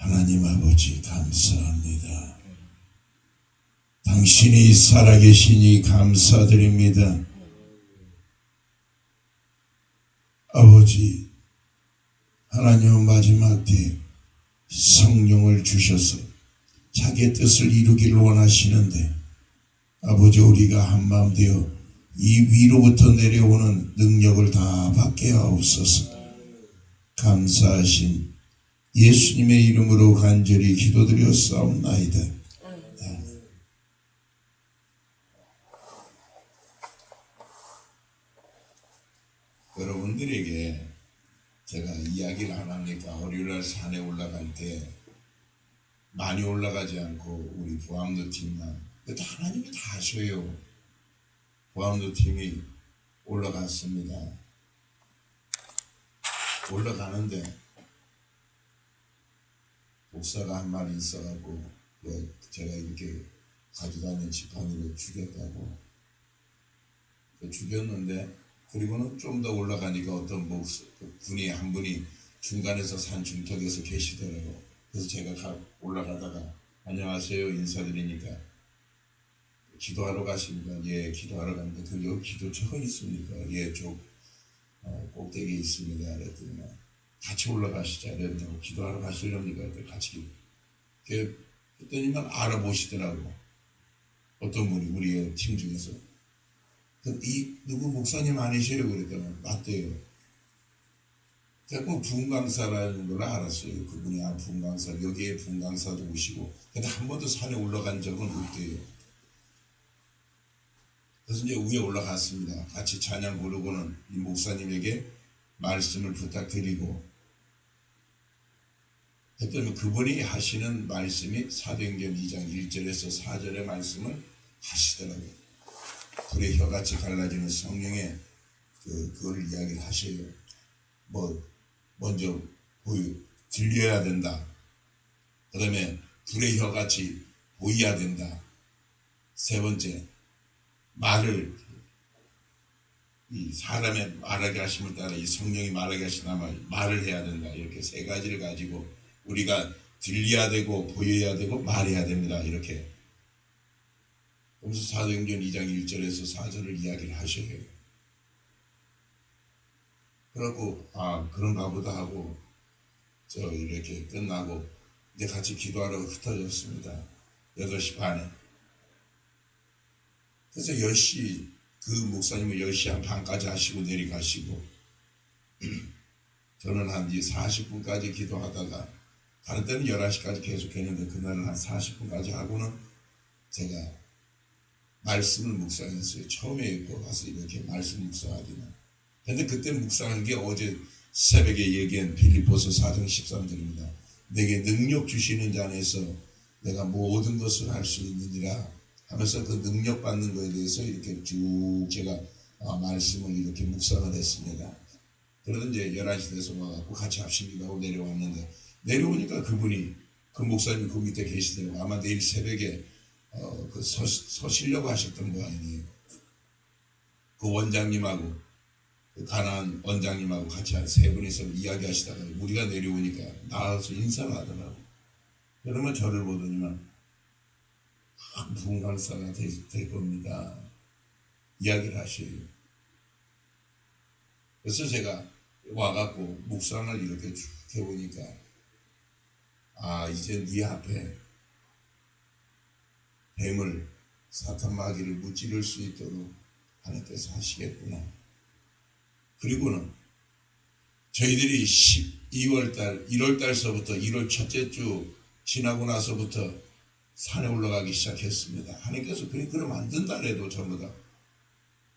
하나님 아버지 감사합니다. 당신이 살아계시니 감사드립니다. 아버지, 하나님은 마지막 때 성령을 주셔서 자기의 뜻을 이루기를 원하시는데, 아버지, 우리가 한마음 되어 이 위로부터 내려오는 능력을 다 받게 하옵소서. 감사하신 예수님의 이름으로 간절히 기도드렸사옵나이다. 여러분들에게 제가 이야기를 안 합니까? 월요일날 산에 올라갈 때 많이 올라가지 않고 우리 보암도 팀만, 그것도 하나님이 다 하셔요. 보암도 팀이 올라갔습니다. 올라가는데 목사가 한 말이 있어갖고 제가 이렇게 가져다니는 지팡이로 죽였다고. 죽였는데, 그리고는 좀 더 올라가니까 어떤 분이 한 분이 중간에서 산 중턱에서 계시더라고. 그래서 제가 올라가다가 안녕하세요 인사드리니까 기도하러 가십니까? 예, 기도하러 갑니다. 그 여기 기도처가 있습니까? 예, 저 꼭대기에 있습니다. 그랬더니 같이 올라가시자. 그랬더니 기도하러 가시렵니까? 같이. 그랬더니만 알아보시더라고. 어떤 분이 우리의 팀 중에서. 이 누구 목사님 아니세요? 그랬더니 맞대요. 제가 꼭 분강사라는 걸 알았어요. 그분이 분강사, 여기에 분강사도 오시고, 근데 한 번도 산에 올라간 적은 없대요. 그래서 이제 위에 올라갔습니다. 같이 찬양 부르고는 이 목사님에게 말씀을 부탁드리고, 했더니 그분이 하시는 말씀이 사도행전 2장 1절에서 4절의 말씀을 하시더라고요. 불의 혀같이 갈라지는 성령의 그걸 이야기를 하셔요. 먼저 들려야 된다. 그 다음에 불의 혀같이 보여야 된다. 세 번째, 이 사람의 말하게 하심을 따라 이 성령이 말하게 하시나 말을 해야 된다. 이렇게 세 가지를 가지고 우리가 들려야 되고 보여야 되고 말해야 됩니다. 이렇게. 그래서 사도행전 2장 1절에서 4절을 이야기를 하셔요. 그러고 그런가 보다 하고 이렇게 끝나고 이제 같이 기도하러 흩어졌습니다. 8시 반에. 그래서 10시 그 목사님은 10시 반까지 하시고 내려가시고 저는 한 40분까지 기도하다가 다른 때는 11시까지 계속 했는데 그날은 한 40분까지 하고는 제가 말씀을 묵상했어요. 처음에 가서 이렇게 말씀 묵상하기는. 근데 그때 묵상한 게 어제 새벽에 얘기한 빌립보서 4장 13절입니다. 내게 능력 주시는 자 안에서 내가 모든 것을 할 수 있느니라 하면서 그 능력 받는 거에 대해서 이렇게 쭉 제가 말씀을 이렇게 묵상을 했습니다. 그러던 이제 11시 돼서 와갖고 같이 합심기도 하고 내려왔는데, 내려오니까 그 목사님이 그 밑에 계시더라고요. 아마 내일 새벽에 서시려고 하셨던 모양이에요. 그 원장님하고 그 가나안 원장님하고 같이 한 세 분이서 이야기하시다가 우리가 내려오니까 나와서 인사를 하더라고. 그러면 저를 보더니만 분강사가 될 겁니다. 이야기를 하셔요. 그래서 제가 와갖고 묵상을 이렇게 쭉 해보니까 이제 네 앞에 뱀을 사탄 마귀를 무찌를 수 있도록 하나님께서 하시겠구나. 그리고는 저희들이 12월달 1월달서부터 1월 첫째 주 지나고 나서부터 산에 올라가기 시작했습니다. 하나님께서 그럼 안 된다 해도 전부 다.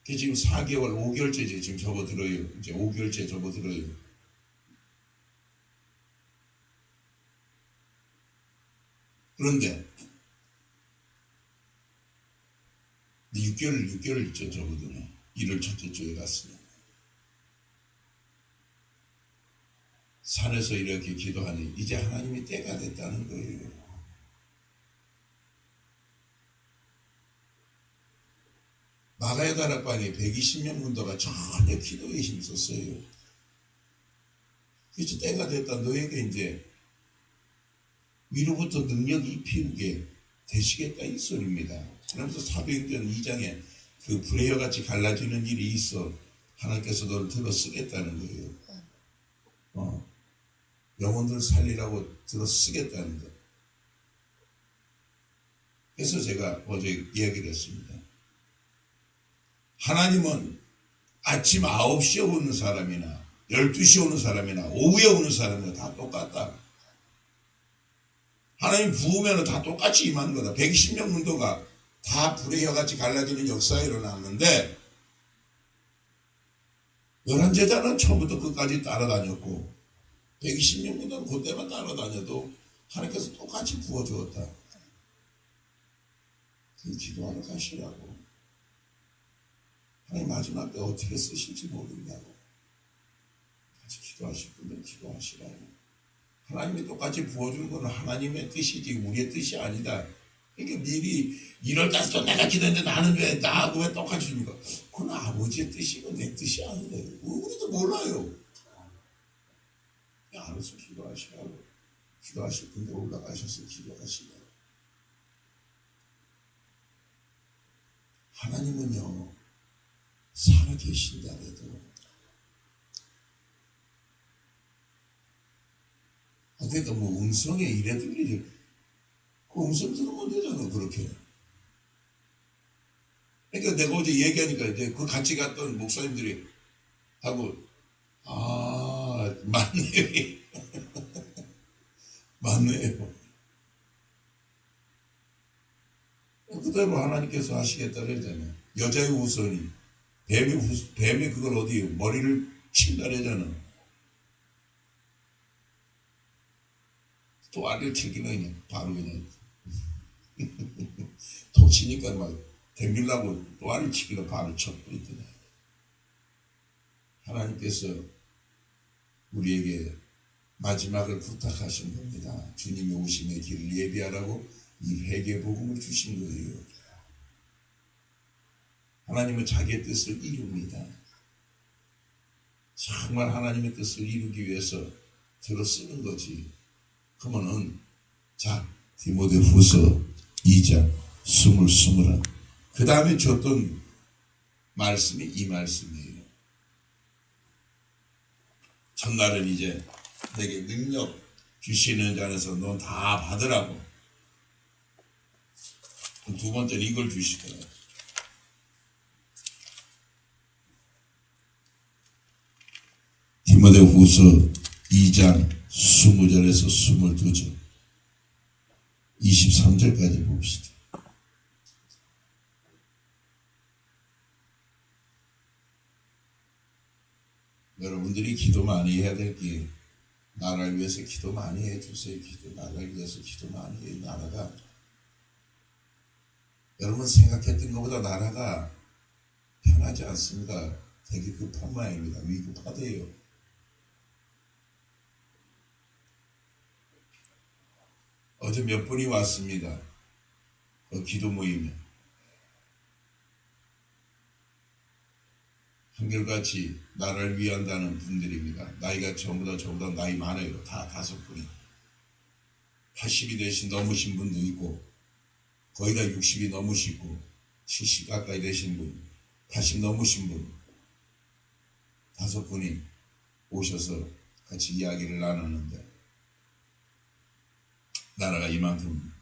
지금 4개월 5개월째 지금 접어들어요. 이제 5개월째 접어들어요. 그런데 6개월째 접어드네. 1월 첫째 주에 갔으니. 산에서 이렇게 기도하니 이제 하나님이 때가 됐다는 거예요. 마가야 다락방에 120명 문도가 전혀 기도에 힘썼어요. 그래서 때가 됐다. 너에게 이제 위로부터 능력이 피우게 되시겠다 이 소리입니다. 그러면서 사도행전 2장에 그 불의와 같이 갈라지는 일이 있어 하나님께서 너를 들어 쓰겠다는 거예요. 영혼들 살리라고 들어 쓰겠다는 거. 그래서 제가 어제 이야기를 했습니다. 하나님은 아침 9시에 오는 사람이나 12시에 오는 사람이나 오후에 오는 사람이나 다 똑같다. 하나님 부으면 다 똑같이 임하는 거다. 120년 문도가 다 불의 혀같이 갈라지는 역사가 일어났는데 11제자는 처음부터 끝까지 따라다녔고 120년 문도는 그때만 따라다녀도 하나님께서 똑같이 부어주었다. 그 기도하러 가시라고. 하나님 마지막 때 어떻게 쓰실지 모른다고. 같이 기도하실 분들 기도하시라고. 하나님이 똑같이 부어주는 건 하나님의 뜻이지 우리의 뜻이 아니다. 그러니까 미리 1월까지 내가 기도했는데 나는 왜 나하고 왜 똑같이 줍니까? 그건 아버지의 뜻이고 내 뜻이 아니다. 우리도 몰라요. 그냥 알아서 기도하시라고. 기도하실 분들 올라가셔서 기도하시라고. 하나님은요 살아계신다 해도 그러니까 뭐 음성에 이래도 이래 그 음성 들으면 되잖아 그렇게. 그러니까 내가 어제 얘기하니까 이제 그 같이 갔던 목사님들이 하고 맞네요. 맞네요. 그대로 하나님께서 하시겠다 그러잖아요. 여자의 후손이 뱀이 그걸 어디 머리를 친다 그러잖아. 또 알을 치기는 그냥 바로 그냥 도치니까 막 댐빌라고 또 알을 치기로 바로 쳤더니 하나님께서 우리에게 마지막을 부탁하신 겁니다. 주님의 오심의 길을 예비하라고 이 회개 복음을 주신 거예요. 하나님은 자기의 뜻을 이룹니다. 정말 하나님의 뜻을 이루기 위해서 들어 쓰는 거지. 그러면은 자 디모데후서 2장 21 그 다음에 줬던 말씀이 이 말씀이에요. 첫날은 이제 내게 능력 주시는 자에서 넌 다 받으라고. 두 번째는 이걸 주시더라고요. 디모데후서 2장 20절에서 22절 23절까지 봅시다. 여러분들이 기도 많이 해야 될 게 나라를 위해서 기도 많이 해주세요. 나라를 위해서 기도 많이 해요. 나라가 여러분 생각했던 것보다 나라가 편하지 않습니다. 되게 급한 마음입니다. 위급하대요. 어제 몇 분이 왔습니다. 그 기도 모임에. 한결같이 나라를 위한다는 분들입니다. 나이가 저보다 나이 많아요. 다 5분이. 80이 되신 넘으신 분도 있고 거의 다 60이 넘으시고 70 가까이 되신 분, 80 넘으신 분 5분이 오셔서 같이 이야기를 나눴는데 나라가 이만큼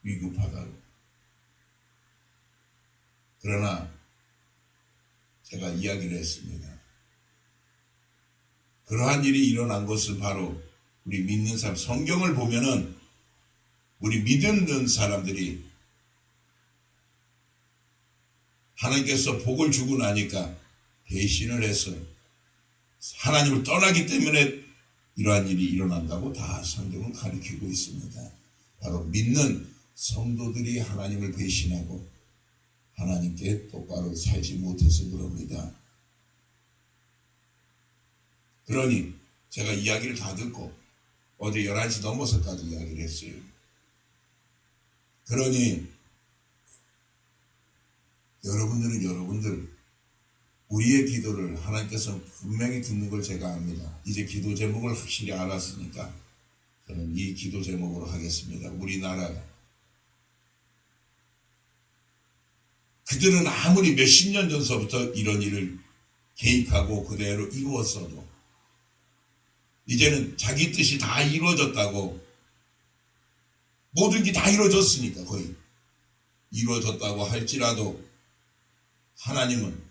위급하다고. 그러나 제가 이야기를 했습니다. 그러한 일이 일어난 것은 바로 우리 믿는 사람, 성경을 보면은 우리 믿는 사람들이 하나님께서 복을 주고 나니까 배신을 해서 하나님을 떠나기 때문에 이러한 일이 일어난다고 다 성경은 가리키고 있습니다. 바로 믿는 성도들이 하나님을 배신하고 하나님께 똑바로 살지 못해서 그럽니다. 그러니 제가 이야기를 다 듣고 어제 11시 넘어서까지 이야기를 했어요. 그러니 여러분들 우리의 기도를 하나님께서 분명히 듣는 걸 제가 압니다. 이제 기도 제목을 확실히 알았으니까 저는 이 기도 제목으로 하겠습니다. 우리나라가 그들은 아무리 몇십 년 전서부터 이런 일을 계획하고 그대로 이루었어도 이제는 자기 뜻이 다 이루어졌다고, 모든 게 다 이루어졌으니까, 거의 이루어졌다고 할지라도 하나님은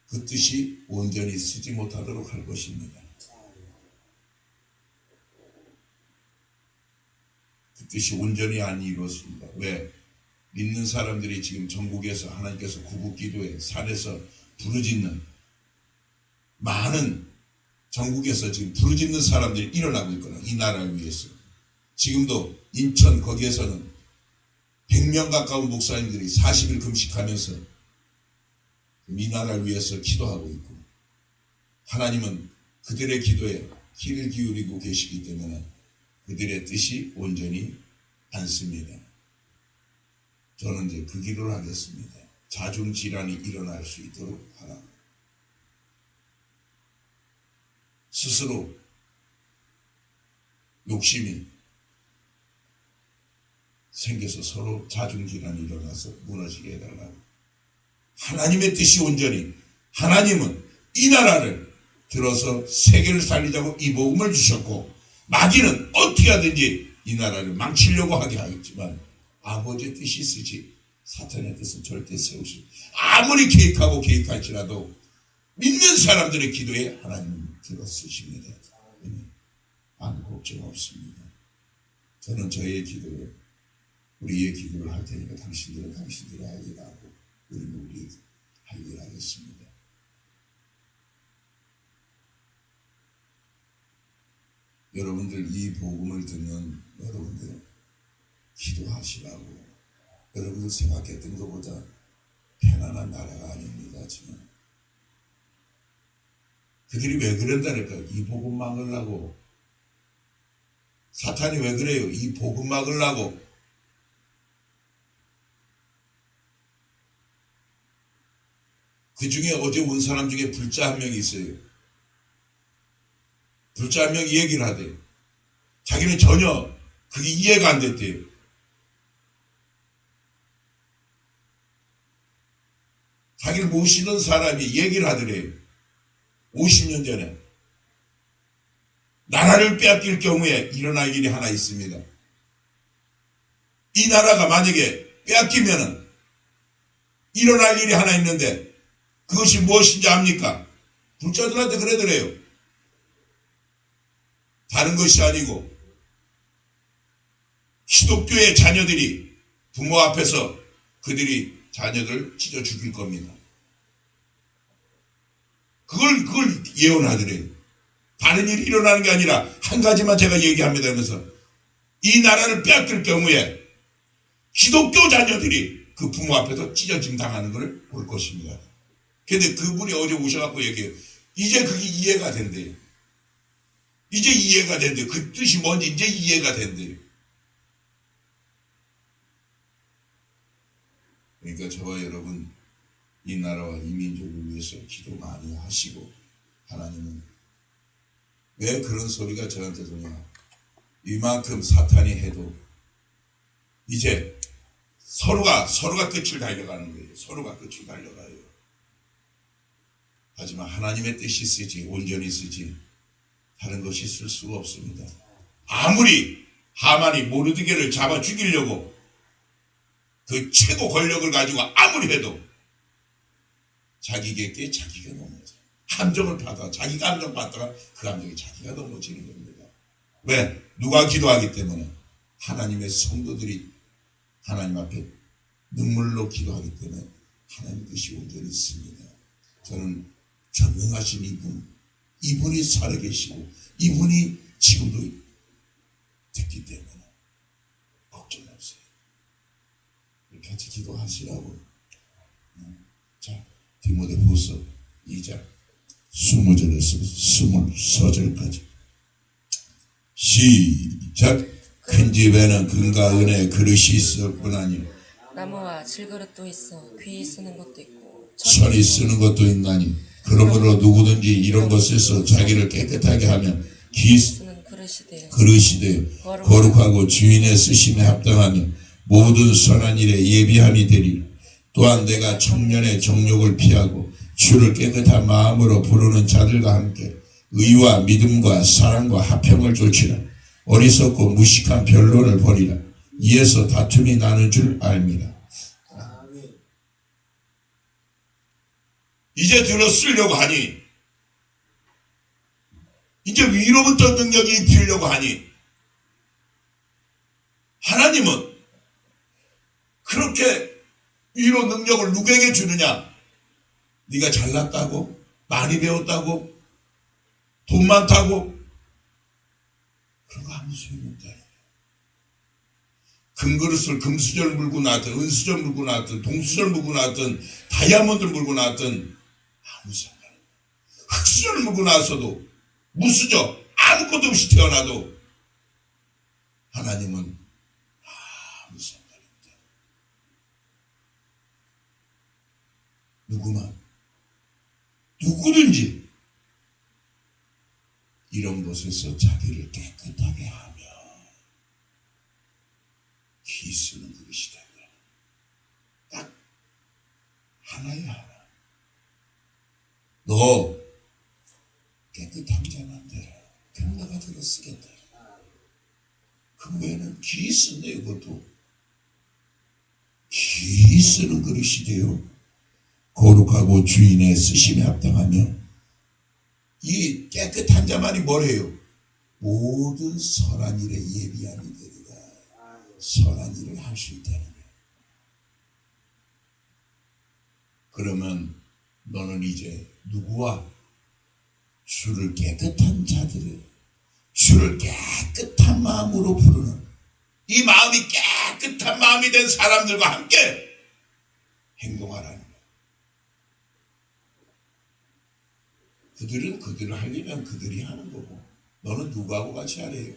그 뜻이 온전히 쓰지 못하도록 할 것입니다. 그 뜻이 온전히 안 이루었습니다. 왜? 믿는 사람들이 지금 전국에서 하나님께서 구국기도에 산에서 부르짖는, 많은 전국에서 지금 부르짖는 사람들이 일어나고 있거든요. 이 나라를 위해서. 지금도 인천 거기에서는 100명 가까운 목사님들이 40일 금식하면서 이 나라를 위해서 기도하고 있고, 하나님은 그들의 기도에 귀를 기울이고 계시기 때문에 그들의 뜻이 온전히 않습니다. 저는 이제 그 기도를 하겠습니다. 자중질환이 일어날 수 있도록 하라. 스스로 욕심이 생겨서 서로 자중질환이 일어나서 무너지게 해달라고. 하나님의 뜻이 온전히, 하나님은 이 나라를 들어서 세계를 살리자고 이 복음을 주셨고, 마귀는 어떻게 하든지 이 나라를 망치려고 하게 하겠지만 아버지의 뜻이 있으지 사탄의 뜻은 절대 세우시. 아무리 계획하고 계획할지라도 믿는 사람들의 기도에 하나님은 들어쓰십니다. 아무 걱정 없습니다. 저는 저의 기도를, 우리의 기도를 할 테니까 당신들은 당신들이 할 일 하고 우리는 우리 할 일 하겠습니다. 여러분들 이 복음을 듣는 여러분들 기도하시라고. 여러분들 생각했던 것보다 편안한 나라가 아닙니다. 지금 그들이 왜 그런다니까? 이 복음 막으려고. 사탄이 왜 그래요? 이 복음 막으려고. 그 중에 어제 온 사람 중에 불자 한 명이 있어요. 불자 한 명이 얘기를 하대요. 자기는 전혀 그게 이해가 안 됐대요. 자기를 모시던 사람이 얘기를 하더래요. 50년 전에 나라를 빼앗길 경우에 일어날 일이 하나 있습니다. 이 나라가 만약에 빼앗기면은 일어날 일이 하나 있는데 그것이 무엇인지 압니까? 불자들한테 그러더래요. 다른 것이 아니고 기독교의 자녀들이 부모 앞에서 그들이 자녀들을 찢어 죽일 겁니다. 그걸 예언하더래요. 다른 일이 일어나는 게 아니라 한 가지만 제가 얘기합니다 하면서 이 나라를 빼앗길 경우에 기독교 자녀들이 그 부모 앞에서 찢어짐 당하는 걸 볼 것입니다. 근데 그분이 어제 오셔갖고 얘기해요. 이제 그게 이해가 된대요. 이제 이해가 된대요. 그 뜻이 뭔지 이제 이해가 된대요. 그러니까 저와 여러분 이 나라와 이 민족을 위해서 기도 많이 하시고, 하나님은 왜 그런 소리가 저한테 들냐? 이만큼 사탄이 해도 이제 서로가 끝을 달려가는 거예요. 서로가 끝을 달려가요. 하지만 하나님의 뜻이 쓰지, 온전히 쓰지 다른 것이 쓸 수가 없습니다. 아무리 하만이 모르드게를 잡아 죽이려고 그 최고 권력을 가지고 아무리 해도 자기 객기에 자기가 넘어져. 함정을 받아. 자기가 함정 받다가 그 함정에 자기가 넘어지는 겁니다. 왜? 누가 기도하기 때문에? 하나님의 성도들이 하나님 앞에 눈물로 기도하기 때문에 하나님 뜻이 온전히 있습니다. 저는 전능하신 이분이 살아계시고 이분이 지금도 듣기 때문에 걱정 없어요. 같이 기도하시라고. 자, 디모데후서 2장 20절에서 20서절까지 시작. 큰 집에는 금과 은의 그릇이 있을 뿐 아니요 나무와 질그릇도 있어 귀 쓰는 것도 있고 천이 쓰는 것도 있나니 그러므로 누구든지 이런 것에서 자기를 깨끗하게 하면 귀 쓰는 그릇이 되어 거룩하고 주인의 쓰심에 합당하며 모든 선한 일에 예비함이 되리라. 또한 내가 청년의 정욕을 피하고 주를 깨끗한 마음으로 부르는 자들과 함께 의와 믿음과 사랑과 화평을 좇으라. 어리석고 무식한 변론을 버리라. 이에서 다툼이 나는 줄 알미라. 이제 들어 쓰려고 하니, 이제 위로부터 능력이 입히려고 하니, 하나님은 그렇게 위로 능력을 누구에게 주느냐? 네가 잘났다고? 많이 배웠다고? 돈 많다고? 그런 거 아무 소용없다. 금그릇을 금수저를 물고 나왔든 은수저 물고 나왔든 동수저를 물고 나왔든 다이아몬드를 물고 나왔든 아무 상관없다. 흙수저를 물고 나왔어도 무수저 아무것도 없이 태어나도 하나님은 아무 상관없다. 누구든지 이런 곳에서 자기를 깨끗하게 하며 기 쓰는 그릇이 된다. 딱 하나야 하나. 너 깨끗한 자만 되라. 그럼 내가 들어 쓰겠다. 그 외에는 기 쓴다. 이것도 기 쓰는 그릇이 되어 거룩하고 주인의 쓰심에 합당하며 이 깨끗한 자만이 뭐래요? 모든 선한 일에 예비함이 되리라. 선한 일을 할 수 있다는 거예요. 그러면 너는 이제 누구와? 주를 깨끗한 자들을, 주를 깨끗한 마음으로 부르는 이 마음이 깨끗한 마음이 된 사람들과 함께 행동하라는 거예요. 그들은 그들을 하려면 그들이 하는 거고 너는 누구하고 같이 하래요?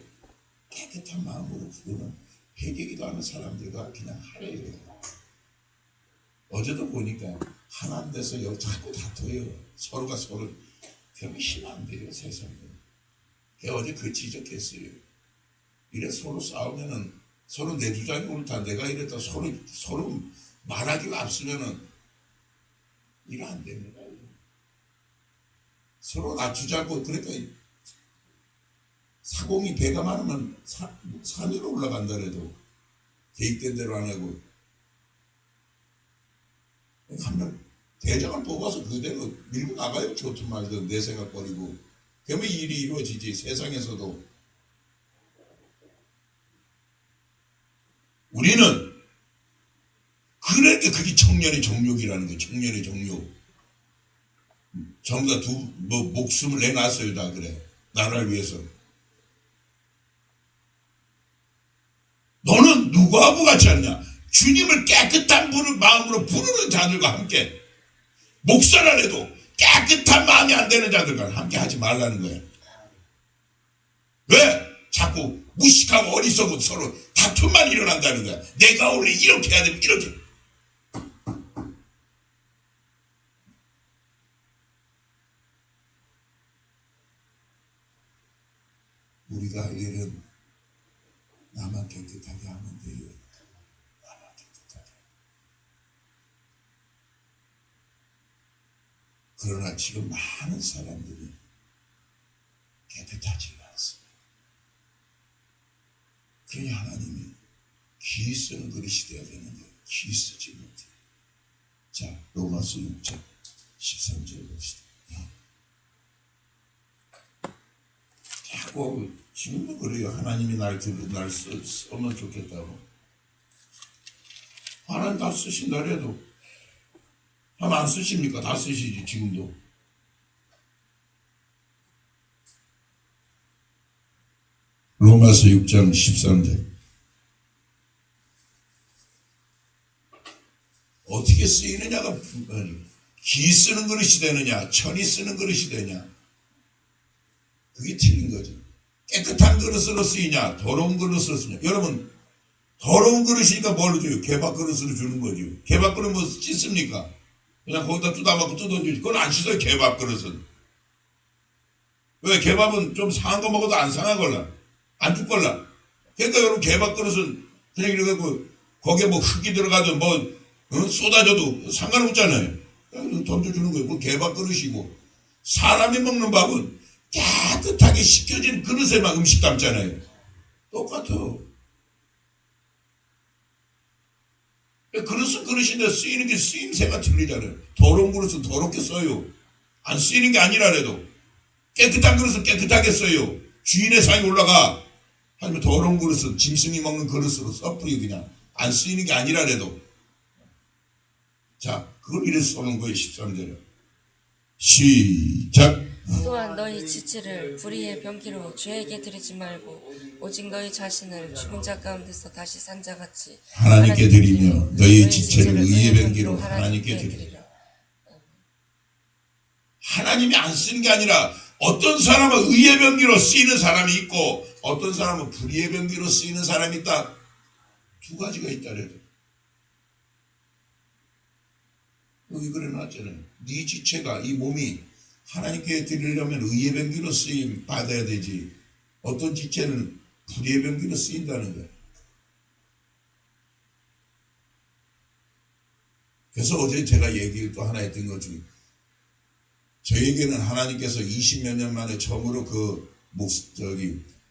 깨끗한 마음으로 부르는 회개기도 하는 사람들과 그냥 하래요. 어제도 보니까 하나 돼서 여기 자꾸 다퉈요. 서로가 서로. 그러면 힘 안 돼요, 세상에. 어제 그 지적했어요. 이래 서로 싸우면은 서로 내 주장이 옳다, 내가 이랬다, 서로 말하기가 앞서면은 일 안 됩니다. 서로 낮추자고. 그러니까 사공이 배가 많으면 산 위로 올라간다 그래도 계획된 대로 안 하고 한 명 대장을 뽑아서 그대로 밀고 나가요. 좋든 말든 내 생각 버리고. 그러면 일이 이루어지지. 세상에서도. 우리는 그러니까 그게 청년의 정욕이라는 거예요. 청년의 정욕. 전부 다 목숨을 내놨어요. 다 그래. 나라를 위해서. 너는 누구하고 같이 하느냐? 주님을 깨끗한 마음으로 부르는 자들과 함께. 목사라 해도 깨끗한 마음이 안 되는 자들과 함께 하지 말라는 거예요. 왜? 자꾸 무식하고 어리석고 서로 다툼만 일어난다는 거야. 내가 원래 이렇게 해야 되면 이렇게. 우리가 할 일은 나만 깨끗하게 하면 돼요. 나만 깨끗하게. 그러나 지금 많은 사람들이 깨끗하지가 않습니다. 그러니 하나님이 기 쓰는 그릇이 되어야 되는데 기 쓰지 못해. 자, 로마서 6장 13절 봅시다. 자꾸 지금도 그래요. 하나님이 날 쓰면 좋겠다고. 하나님 다 쓰신다 해도 하나님 안 쓰십니까? 다 쓰시지 지금도. 로마서 6장 13절. 어떻게 쓰이느냐가 기 쓰는 그릇이 되느냐, 천이 쓰는 그릇이 되냐. 그게 틀린 거지. 깨끗한 그릇으로 쓰이냐, 더러운 그릇으로 쓰냐. 여러분, 더러운 그릇이니까 뭘 줘요? 개밥 그릇으로 주는 거죠. 개밥 그릇 뭐 씻습니까? 그냥 거기다 뜯어먹고 뜯어주지. 그건 안 씻어요, 개밥 그릇은. 왜? 개밥은 좀 상한 거 먹어도 안 상하걸라. 안 죽걸라. 그러니까 여러분 개밥 그릇은 그냥 이래갖고 거기에 뭐 흙이 들어가든 뭐 쏟아져도 상관없잖아요. 그냥 던져주는 거예요. 뭐 개밥 그릇이고. 사람이 먹는 밥은 깨끗하게 식혀진 그릇에만 음식 담잖아요. 똑같아. 그릇은 그릇인데 쓰이는 게 쓰임새가 틀리잖아요. 더러운 그릇은 더럽게 써요. 안 쓰이는 게 아니라래도 깨끗한 그릇은 깨끗하게 써요. 주인의 상이 올라가. 하지만 더러운 그릇은 짐승이 먹는 그릇으로 섣불리 그냥 안 쓰이는 게 아니라래도. 자, 그걸 이래서 써놓은 거예요. 13절에. 시작. 또한 너희 지체를 불의의 병기로 죄에게 드리지 말고 오직 너희 자신을 죽은 자 가운데서 다시 산 자같이 하나님께 드리며 너희 지체를 의의 병기로 하나님께 드리라. 하나님이 안 쓰는 게 아니라 어떤 사람은 의의 병기로 쓰이는 사람이 있고 어떤 사람은 불의의 병기로 쓰이는 사람이 있다. 두 가지가 있다래요. 여기 그래 놨잖아요. 네 지체가 이 몸이 하나님께 드리려면 의의 병기로 쓰임 받아야 되지. 어떤 지체는 불의의 병기로 쓰인다는 거예요. 그래서 어제 제가 얘기를 또 하나 했던 것 중에 저에게는 하나님께서 20몇 년 만에 처음으로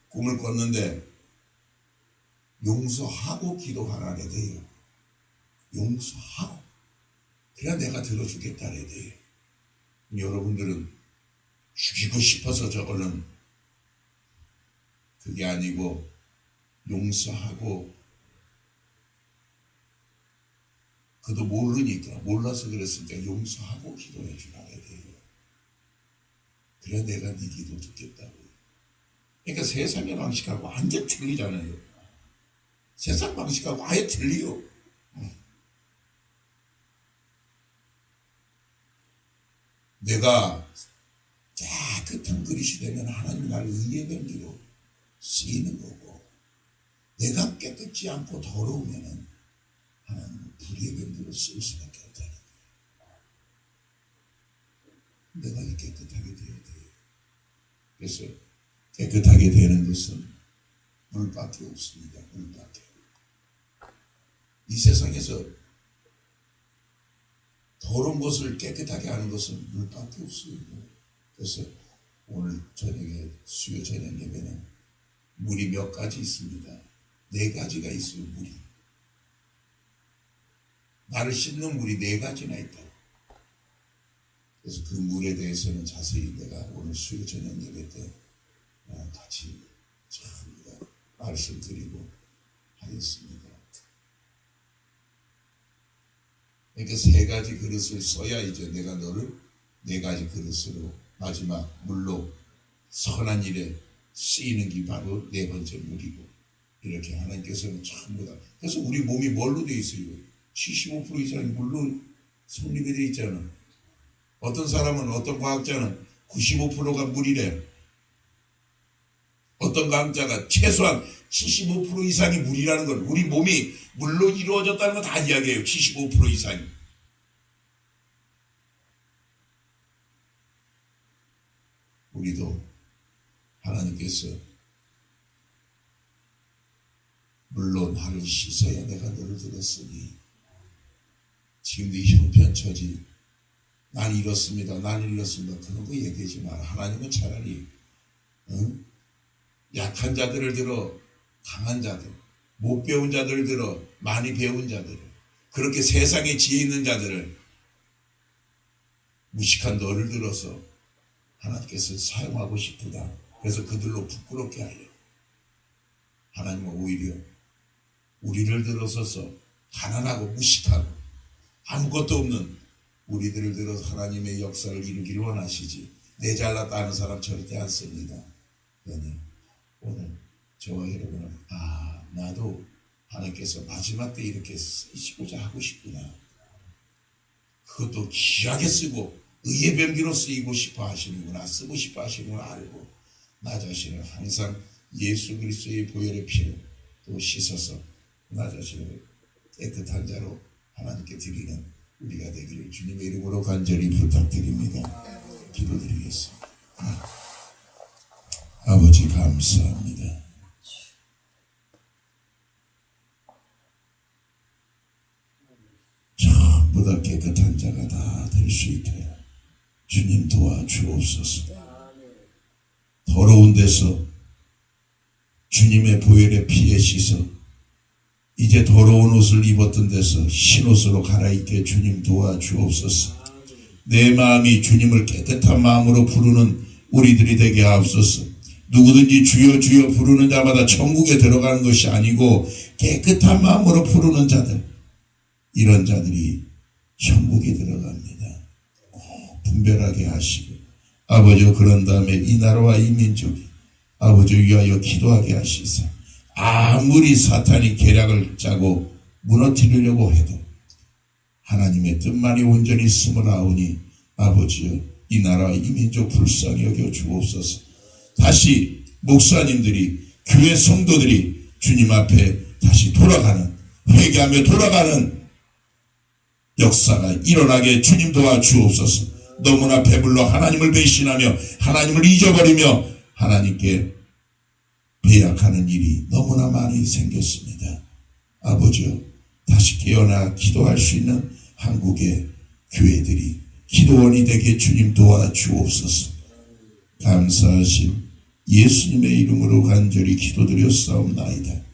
꿈을 꿨는데 용서하고 기도하라래 돼요. 용서하고. 그래야 내가 들어주겠다래 돼요. 여러분들은 죽이고 싶어서 저거는 그게 아니고 용서하고 그도 모르니까 몰라서 그랬으니까 용서하고 기도해 주라고 해야 돼요. 그래야 내가 네 기도 듣겠다고. 그러니까 세상의 방식하고 완전 틀리잖아요. 세상 방식하고 아예 틀려요. 내가 깨끗한 그릇이 되면 하나님 나를 의의 병기로 쓰이는 거고 내가 깨끗지 않고 더러우면 하나님은 불의의 병기로 쓸 수밖에 없다는 거예요. 내가 깨끗하게 되어야 돼요. 그래서 깨끗하게 되는 것은 물밖에 없습니다. 물밖에. 이 세상에서 더러운 것을 깨끗하게 하는 것은 물밖에 없어요. 그래서 오늘 저녁에 수요 저녁 예배는 물이 몇 가지 있습니다. 4가지가 있어요. 물이. 나를 씻는 물이 4가지나 있다. 그래서 그 물에 대해서는 자세히 내가 오늘 수요 저녁 예배 때 같이 참 말씀드리고 하겠습니다. 그러니까 3가지 그릇을 써야 이제 내가 너를 4가지 그릇으로 마지막 물로 선한 일에 쓰이는 게 바로 4번째 물이고 이렇게 하나님께서는 전부 다. 그래서 우리 몸이 뭘로 되어 있어요? 75% 이상이 물로 성립이 되어 있잖아. 어떤 사람은 어떤 과학자는 95%가 물이래. 어떤 과학자가 최소한 75% 이상이 물이라는 걸 우리 몸이 물로 이루어졌다는 거 다 이야기해요. 75% 이상이. 우리도 하나님께서 물로 나를 씻어야 내가 너를 들었으니 지금 네 형편처지 난 이렇습니다. 난 이렇습니다. 그런 거 얘기하지 마라. 하나님은 차라리 약한 자들을 들어 강한 자들, 못 배운 자들을 들어 많이 배운 자들, 그렇게 세상에 지혜 있는 자들을 무식한 너를 들어서 하나님께서 사용하고 싶으다. 그래서 그들로 부끄럽게 하려. 하나님은 오히려 우리를 들어서서 가난하고 무식하고 아무것도 없는 우리들을 들어서 하나님의 역사를 이루기를 원하시지 내 잘났다 하는 사람 절대 안 씁니다. 오늘 저와 여러분은 나도 하나님께서 마지막 때 이렇게 쓰시고자 하고 싶구나. 그것도 귀하게 쓰고 의의 병기로 쓰이고 싶어 하시는구나. 쓰고 싶어 하시는구나 알고 나 자신을 항상 예수 그리스도의 보혈의 피로 또 씻어서 나 자신을 깨끗한 자로 하나님께 드리는 우리가 되기를 주님의 이름으로 간절히 부탁드립니다. 기도드리겠습니다. 아버지 감사합니다. 전부 다 깨끗한 자가 다 될 수 있게 주님 도와주옵소서. 더러운 데서 주님의 보혈의 피에 씻어 이제 더러운 옷을 입었던 데서 흰옷으로 갈아입게 주님 도와주옵소서. 내 마음이 주님을 깨끗한 마음으로 부르는 우리들이 되게 하옵소서. 누구든지 주여 주여 부르는 자마다 천국에 들어가는 것이 아니고 깨끗한 마음으로 부르는 자들, 이런 자들이 천국에 들어갑니다. 꼭 분별하게 하시고 아버지, 그런 다음에 이 나라와 이 민족이 아버지 위하여 기도하게 하시사 아무리 사탄이 계략을 짜고 무너뜨리려고 해도 하나님의 뜻만이 온전히 있음을아오니 아버지여 이 나라와 이 민족 불쌍히 여겨 주옵소서. 다시 목사님들이, 교회 성도들이 주님 앞에 다시 돌아가는, 회개하며 돌아가는 역사가 일어나게 주님 도와주옵소서. 너무나 배불러 하나님을 배신하며 하나님을 잊어버리며 하나님께 배약하는 일이 너무나 많이 생겼습니다. 아버지여, 다시 깨어나 기도할 수 있는 한국의 교회들이 기도원이 되게 주님 도와주옵소서. 감사하신 예수님의 이름으로 간절히 기도드렸사옵나이다.